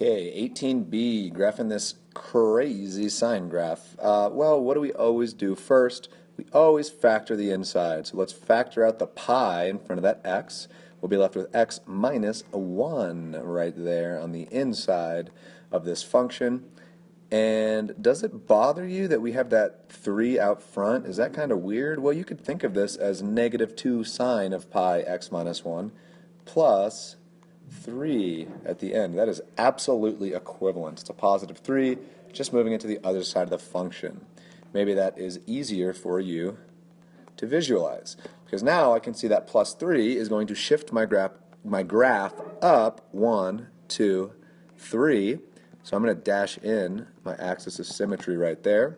Okay, 18b, graphing this crazy sine graph. Well, what do we always do first? We always factor the inside. So let's factor out the pi in front of that x. We'll be left with x minus 1 right there on the inside of this function. And does it bother you that we have that 3 out front? Is that kind of weird? Well, you could think of this as negative 2 sine of pi x minus 1 plus 3 at the end. That is absolutely equivalent. It's a positive 3, just moving it to the other side of the function. Maybe that is easier for you to visualize, because now I can see that plus 3 is going to shift my graph up 1, 2, 3. So I'm going to dash in my axis of symmetry right there.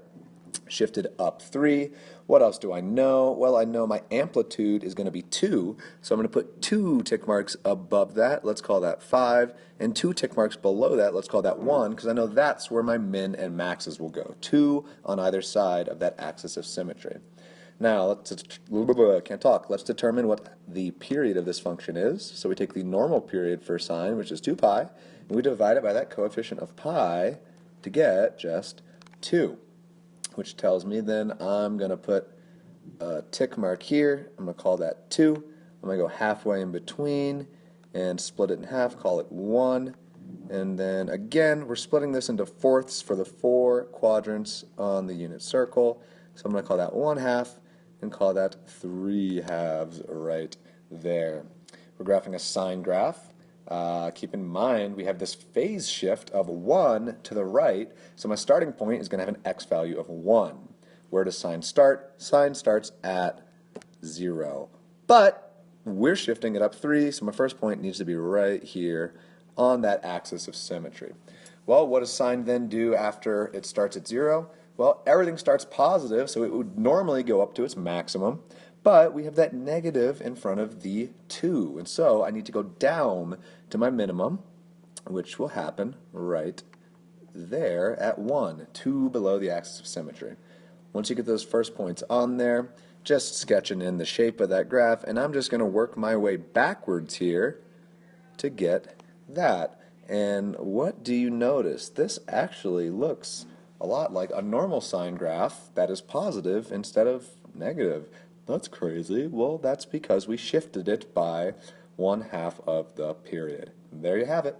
Shifted up 3. What else do I know? Well, I know my amplitude is going to be 2, so I'm going to put 2 tick marks above that. Let's call that 5, and 2 tick marks below that. Let's call that 1, because I know that's where my min and maxes will go. 2 on either side of that axis of symmetry. Now, let's determine what the period of this function is. So we take the normal period for sine, which is 2 pi, and we divide it by that coefficient of pi to get just 2. Which tells me then I'm going to put a tick mark here. I'm going to call that 2. I'm going to go halfway in between and split it in half, call it 1. And then again, we're splitting this into fourths for the 4 quadrants on the unit circle. So I'm going to call that 1/2 and call that 3/2 right there. We're graphing a sine graph. Keep in mind we have this phase shift of 1 to the right, so my starting point is going to have an x value of 1. Where does sine start? Sine starts at 0. But we're shifting it up 3, so my first point needs to be right here on that axis of symmetry. Well, what does sine then do after it starts at 0? Well, everything starts positive, so it would normally go up to its maximum. But we have that negative in front of the 2, and so I need to go down to my minimum, which will happen right there at 1, 2 below the axis of symmetry. Once you get those first points on there, just sketching in the shape of that graph, and I'm just going to work my way backwards here to get that. And what do you notice? This actually looks a lot like a normal sine graph that is positive instead of negative. That's crazy. Well, that's because we shifted it by 1/2 of the period. There you have it.